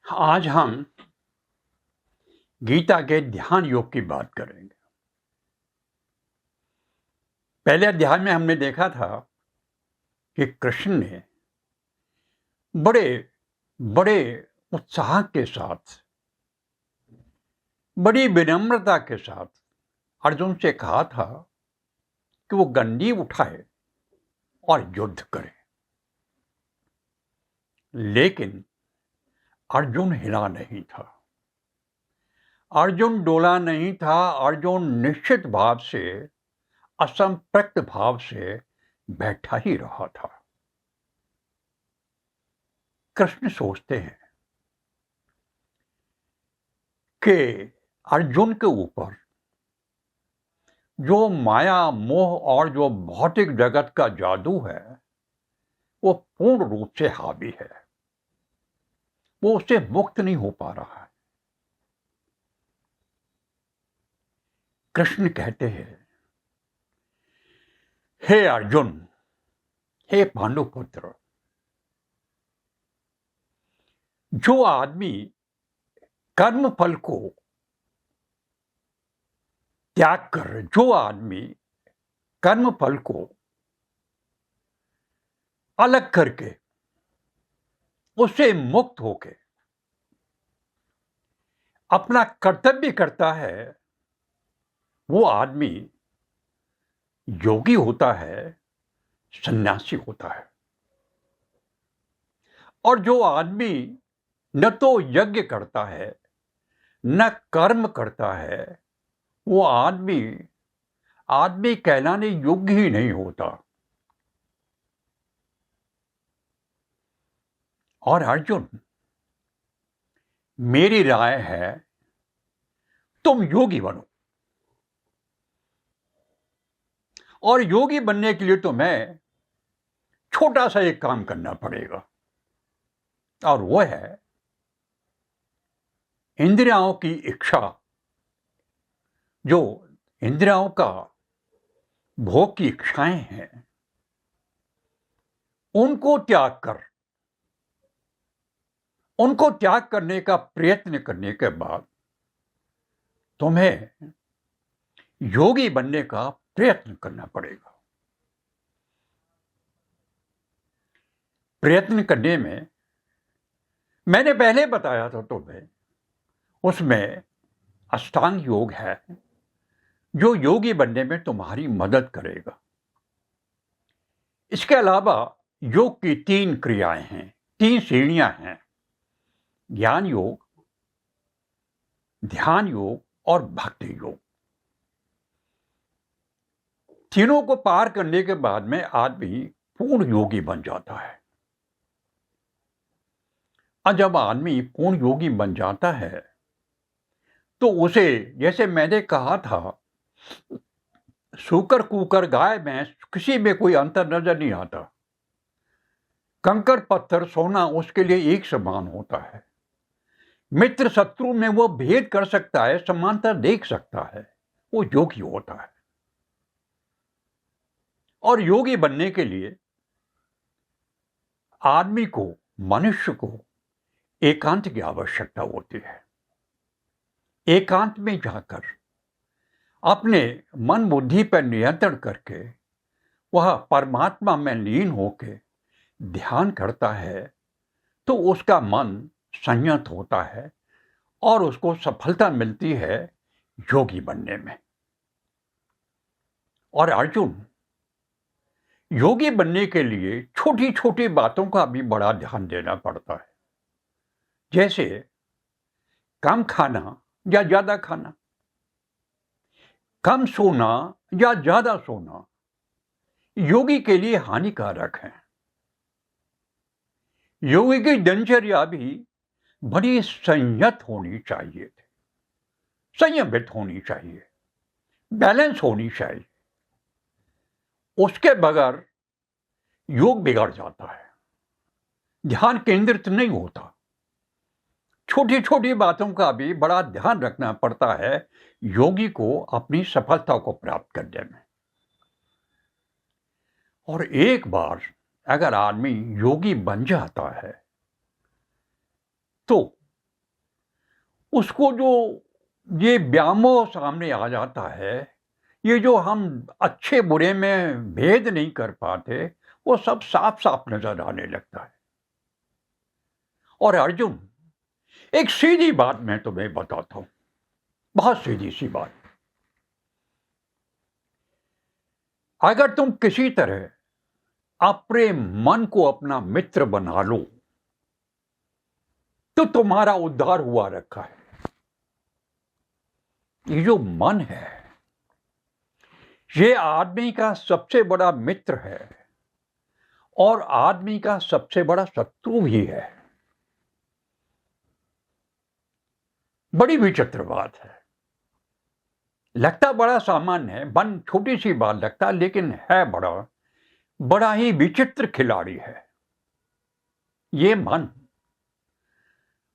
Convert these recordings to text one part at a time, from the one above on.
आज हम गीता के ध्यान योग की बात करेंगे। पहले अध्याय में हमने देखा था कि कृष्ण ने बड़े बड़े उत्साह के साथ, बड़ी विनम्रता के साथ अर्जुन से कहा था कि वो गंडीव उठाए और युद्ध करे। लेकिन अर्जुन हिला नहीं था, अर्जुन डोला नहीं था। अर्जुन निश्चित भाव से, असंप्रक्त भाव से बैठा ही रहा था। कृष्ण सोचते हैं कि अर्जुन के ऊपर जो माया मोह और जो भौतिक जगत का जादू है वो पूर्ण रूप से हावी है, वो उससे मुक्त नहीं हो पा रहा है। कृष्ण कहते हैं, हे अर्जुन, हे पांडुपुत्र, जो आदमी कर्म फल को त्याग कर, जो आदमी कर्म फल को अलग करके उससे मुक्त होके अपना कर्तव्य करता है, वो आदमी योगी होता है, सन्यासी होता है। और जो आदमी न तो यज्ञ करता है न कर्म करता है, वो आदमी कहलाने योग्य ही नहीं होता। और अर्जुन, मेरी राय है तुम योगी बनो, और योगी बनने के लिए तुम्हें छोटा सा एक काम करना पड़ेगा, और वो है इंद्रियों की इच्छा, जो इंद्रियों का भोग की इच्छाएं हैं, उनको त्याग करने का प्रयत्न करने के बाद तुम्हें योगी बनने का प्रयत्न करना पड़ेगा। प्रयत्न करने में मैंने पहले बताया था तुम्हें, उसमें अष्टांग योग है जो योगी बनने में तुम्हारी मदद करेगा। इसके अलावा योग की 3 क्रियाएं हैं, 3 श्रेणियां हैं: ज्ञान योग, ध्यान योग और भक्ति योग। तीनों को पार करने के बाद में आदमी पूर्ण योगी बन जाता है। और जब आदमी पूर्ण योगी बन जाता है तो उसे, जैसे मैंने कहा था, सूकर कुकर गाय में किसी में कोई अंतर नजर नहीं आता। कंकड़ पत्थर सोना उसके लिए एक समान होता है। मित्र शत्रु में वो भेद कर सकता है, समानता देख सकता है, वो योगी होता है। और योगी बनने के लिए आदमी को, मनुष्य को एकांत की आवश्यकता होती है। एकांत में जाकर अपने मन बुद्धि पर नियंत्रण करके वह परमात्मा में लीन होकर ध्यान करता है तो उसका मन संयत होता है और उसको सफलता मिलती है योगी बनने में। और अर्जुन, योगी बनने के लिए छोटी छोटी बातों का भी बड़ा ध्यान देना पड़ता है, जैसे कम खाना या ज्यादा खाना, कम सोना या ज्यादा सोना योगी के लिए हानिकारक है। योगी की दिनचर्या भी बड़ी संयत होनी चाहिए, संयमित होनी चाहिए, बैलेंस होनी चाहिए। उसके बगैर योग बिगड़ जाता है, ध्यान केंद्रित नहीं होता। छोटी छोटी बातों का भी बड़ा ध्यान रखना पड़ता है योगी को अपनी सफलता को प्राप्त करने में। और एक बार अगर आदमी योगी बन जाता है तो उसको जो ये व्यामोह सामने आ जाता है, ये जो हम अच्छे बुरे में भेद नहीं कर पाते, वो सब साफ साफ नजर आने लगता है। और अर्जुन, एक सीधी बात मैं तुम्हें बताता हूं, बहुत सीधी सी बात। अगर तुम किसी तरह अपने मन को अपना मित्र बना लो तो तुम्हारा उद्धार हुआ रखा है। ये जो मन है, ये आदमी का सबसे बड़ा मित्र है और आदमी का सबसे बड़ा शत्रु भी है। बड़ी विचित्र बात है। लगता बड़ा सामान्य है, मन छोटी सी बात लगता, लेकिन है बड़ा ही विचित्र खिलाड़ी है। ये मन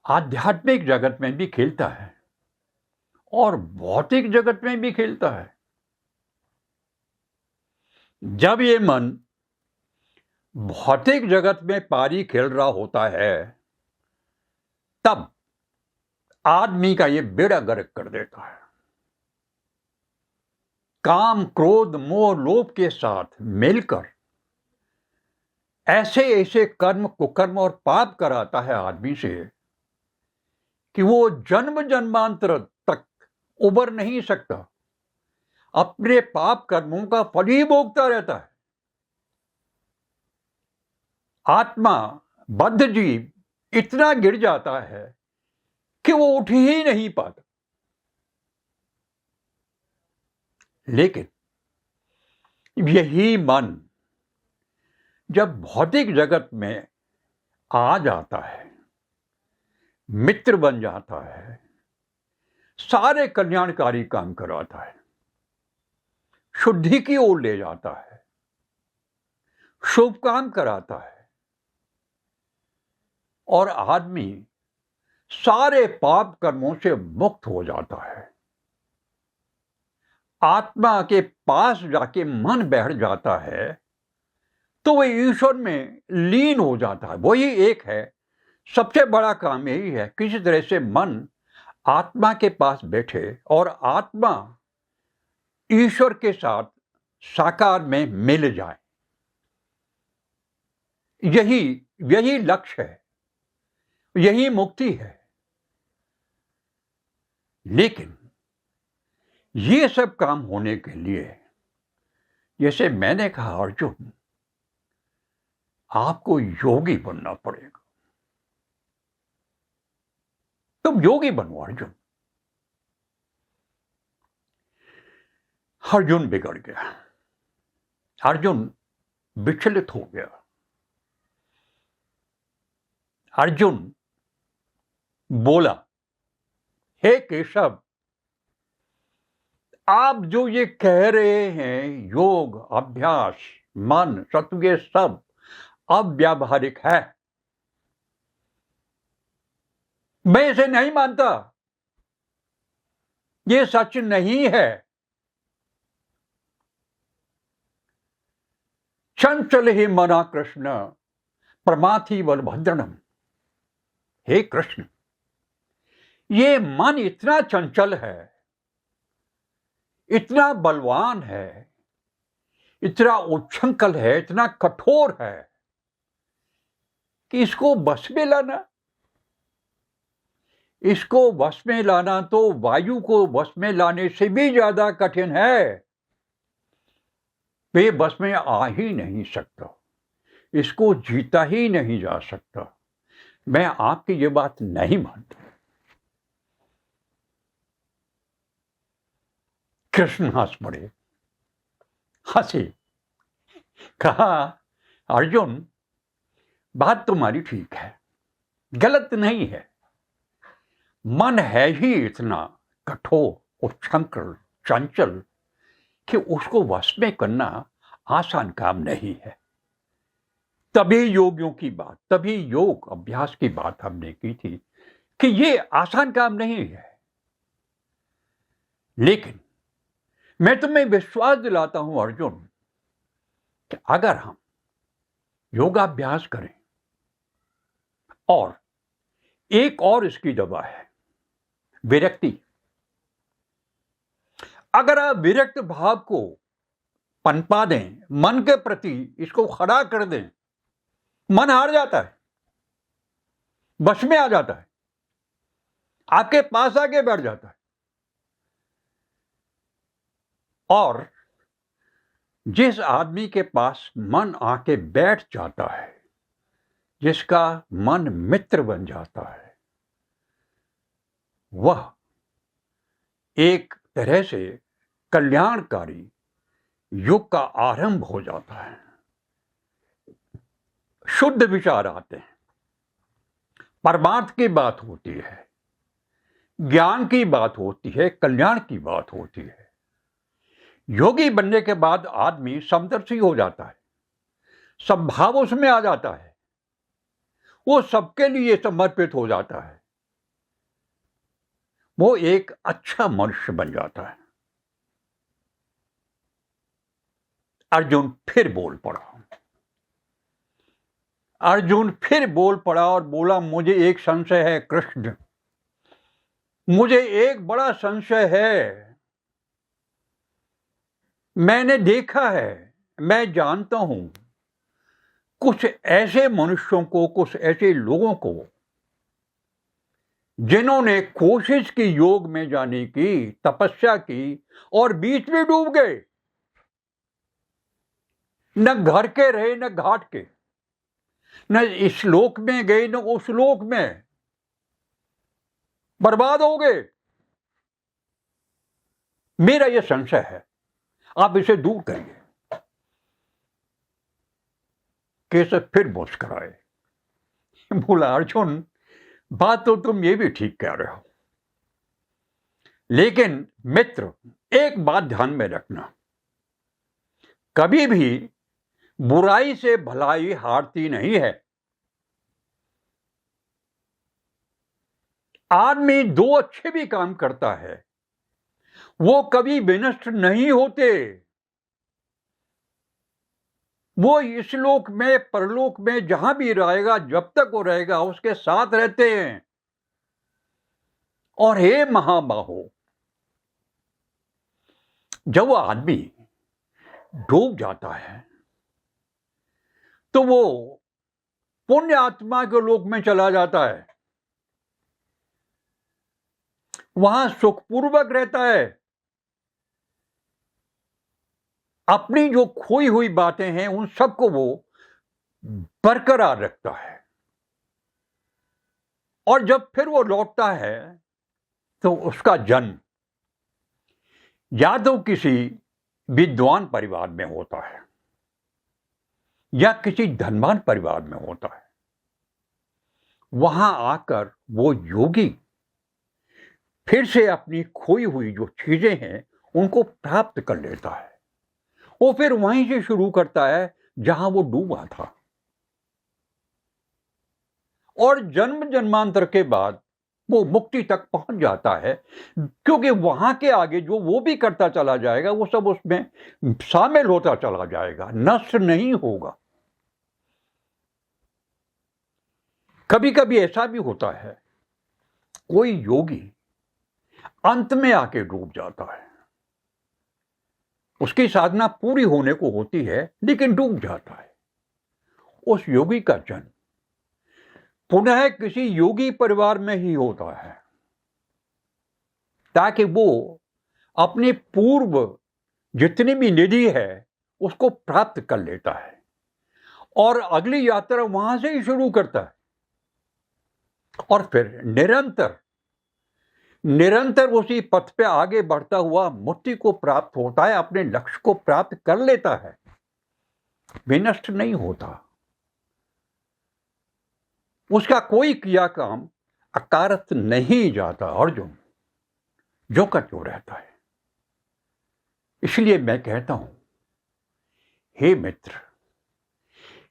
आध्यात्मिक जगत में भी खेलता है और भौतिक जगत में भी खेलता है। जब ये मन भौतिक जगत में पारी खेल रहा होता है, तब आदमी का ये बेड़ा गर्क कर देता है। काम, क्रोध, मोह, लोभ के साथ मिलकर ऐसे ऐसे कर्म, कुकर्म और पाप कराता है आदमी से कि वो जन्म जन्मांतर तक उबर नहीं सकता। अपने पाप कर्मों का फल ही भोगता रहता है। आत्मा, बद्ध जीव इतना गिर जाता है कि वो उठ ही नहीं पाता। लेकिन यही मन जब भौतिक जगत में आ जाता है, मित्र बन जाता है, सारे कल्याणकारी काम कराता है, शुद्धि की ओर ले जाता है, शुभ काम कराता है और आदमी सारे पाप कर्मों से मुक्त हो जाता है। आत्मा के पास जाके मन बैठ जाता है तो वह ईश्वर में लीन हो जाता है। वही एक है। सबसे बड़ा काम यही है, किसी तरह से मन आत्मा के पास बैठे और आत्मा ईश्वर के साथ साकार में मिल जाए। यही लक्ष्य है, यही मुक्ति है। लेकिन ये सब काम होने के लिए, जैसे मैंने कहा अर्जुन, आपको योगी बनना पड़ेगा। तुम योगी बनो अर्जुन। अर्जुन बिगड़ गया, अर्जुन विचलित हो गया। अर्जुन बोला, हे केशव, आप जो ये कह रहे हैं योग, अभ्यास, मन, सत्व, ये सब अव्यावहारिक है। मैं इसे नहीं मानता, ये सच नहीं है। चंचल ही मना कृष्ण प्रमाथि बलभद्रणम। हे कृष्ण, ये मन इतना चंचल है, इतना बलवान है, इतना उच्छृंखल है, इतना कठोर है कि इसको बस में लाना तो वायु को बस में लाने से भी ज्यादा कठिन है। वे बस में आ ही नहीं सकता, इसको जीता ही नहीं जा सकता। मैं आपकी ये बात नहीं मानता। कृष्ण हंस पड़े, हंसे, कहा, अर्जुन, बात तुम्हारी ठीक है, गलत नहीं है। मन है ही इतना कठोर, उच्छृंखल, चंचल कि उसको वश में करना आसान काम नहीं है। तभी योगियों की बात, तभी योग अभ्यास की बात हमने की थी कि ये आसान काम नहीं है। लेकिन मैं तुम्हें विश्वास दिलाता हूं अर्जुन कि अगर हम योगाभ्यास करें, और एक और इसकी दवा है, विरक्ति। अगर आप विरक्त भाव को पनपा दें, मन के प्रति इसको खड़ा कर दें, मन हार जाता है, वश में आ जाता है, आपके पास आके बैठ जाता है। और जिस आदमी के पास मन आके बैठ जाता है, जिसका मन मित्र बन जाता है, वह एक तरह से कल्याणकारी युग का आरंभ हो जाता है। शुद्ध विचार आते हैं, परमार्थ की बात होती है, ज्ञान की बात होती है, कल्याण की बात होती है। योगी बनने के बाद आदमी समदर्शी हो जाता है, समभाव उसमें आ जाता है, वो सबके लिए समर्पित हो जाता है, वो एक अच्छा मनुष्य बन जाता है। अर्जुन फिर बोल पड़ा। अर्जुन फिर बोल पड़ा और बोला, मुझे एक संशय है कृष्ण, मुझे एक बड़ा संशय है। मैंने देखा है, मैं जानता हूं कुछ ऐसे मनुष्यों को, कुछ ऐसे लोगों को जिन्होंने कोशिश की योग में जाने की, तपस्या की और बीच में डूब गए, न घर के रहे न घाट के, न इस लोक में गए न उस लोक में, बर्बाद हो गए। मेरा यह संशय है, आप इसे दूर करिए। केशव फिर मुस्कुराए, बोला, अर्जुन बात तो तुम ये भी ठीक कह रहे हो, लेकिन मित्र एक बात ध्यान में रखना, कभी भी बुराई से भलाई हारती नहीं है। आदमी दो अच्छे भी काम करता है, वो कभी विनष्ट नहीं होते, वो इस लोक में परलोक में जहां भी रहेगा, जब तक वो रहेगा उसके साथ रहते हैं। और हे महाबाहो, जब वो आदमी डूब जाता है तो वो पुण्य आत्मा के लोक में चला जाता है, वहां सुखपूर्वक रहता है, अपनी जो खोई हुई बातें हैं उन सबको वो बरकरार रखता है। और जब फिर वो लौटता है तो उसका जन्म या तो किसी विद्वान परिवार में होता है या किसी धनवान परिवार में होता है। वहां आकर वो योगी फिर से अपनी खोई हुई जो चीजें हैं उनको प्राप्त कर लेता है। वो फिर वहीं से शुरू करता है जहां वो डूबा था, और जन्म जन्मांतर के बाद वो मुक्ति तक पहुंच जाता है, क्योंकि वहां के आगे जो वो भी करता चला जाएगा वो सब उसमें शामिल होता चला जाएगा, नष्ट नहीं होगा। कभी कभी ऐसा भी होता है, कोई योगी अंत में आके डूब जाता है, उसकी साधना पूरी होने को होती है लेकिन डूब जाता है। उस योगी का जन्म पुनः किसी योगी परिवार में ही होता है, ताकि वो अपनी पूर्व जितनी भी निधि है उसको प्राप्त कर लेता है और अगली यात्रा वहां से ही शुरू करता है, और फिर निरंतर उसी पथ पे आगे बढ़ता हुआ मुक्ति को प्राप्त होता है, अपने लक्ष्य को प्राप्त कर लेता है, विनष्ट नहीं होता। उसका कोई किया काम अकारत नहीं जाता, अर्जुन जो का जो रहता है। इसलिए मैं कहता हूं, हे मित्र,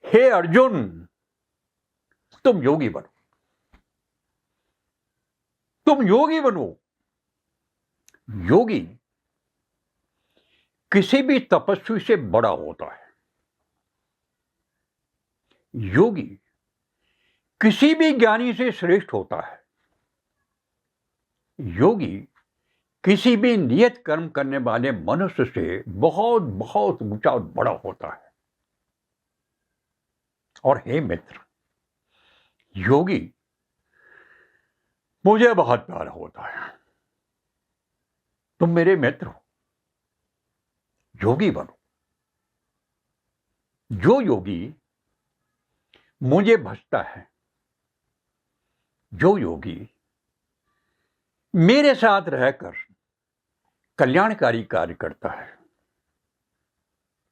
हे अर्जुन, तुम योगी बनो, तुम योगी बनो। योगी किसी भी तपस्वी से बड़ा होता है, योगी किसी भी ज्ञानी से श्रेष्ठ होता है। योगी किसी भी नियत कर्म करने वाले मनुष्य से बहुत बहुत ऊंचा और बड़ा होता है। और हे मित्र, योगी मुझे बहुत प्यारा होता है। तुम मेरे मित्र हो, योगी बनो। जो योगी मुझे भजता है, जो योगी मेरे साथ रहकर कल्याणकारी कार्य करता है,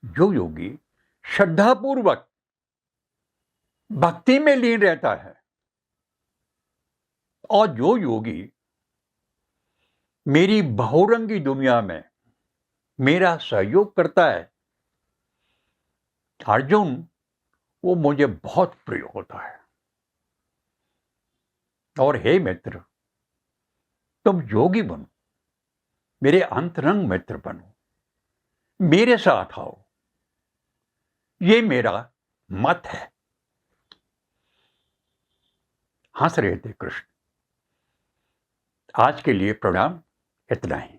जो योगी श्रद्धापूर्वक भक्ति में लीन रहता है, और जो योगी मेरी बहुरंगी दुनिया में मेरा सहयोग करता है, अर्जुन, वो मुझे बहुत प्रिय होता है। और हे मित्र, तुम योगी बनो, मेरे अंतरंग मित्र बनो, मेरे साथ आओ, ये मेरा मत है। हंस रहे थे कृष्ण। आज के लिए प्रणाम, इतना ही।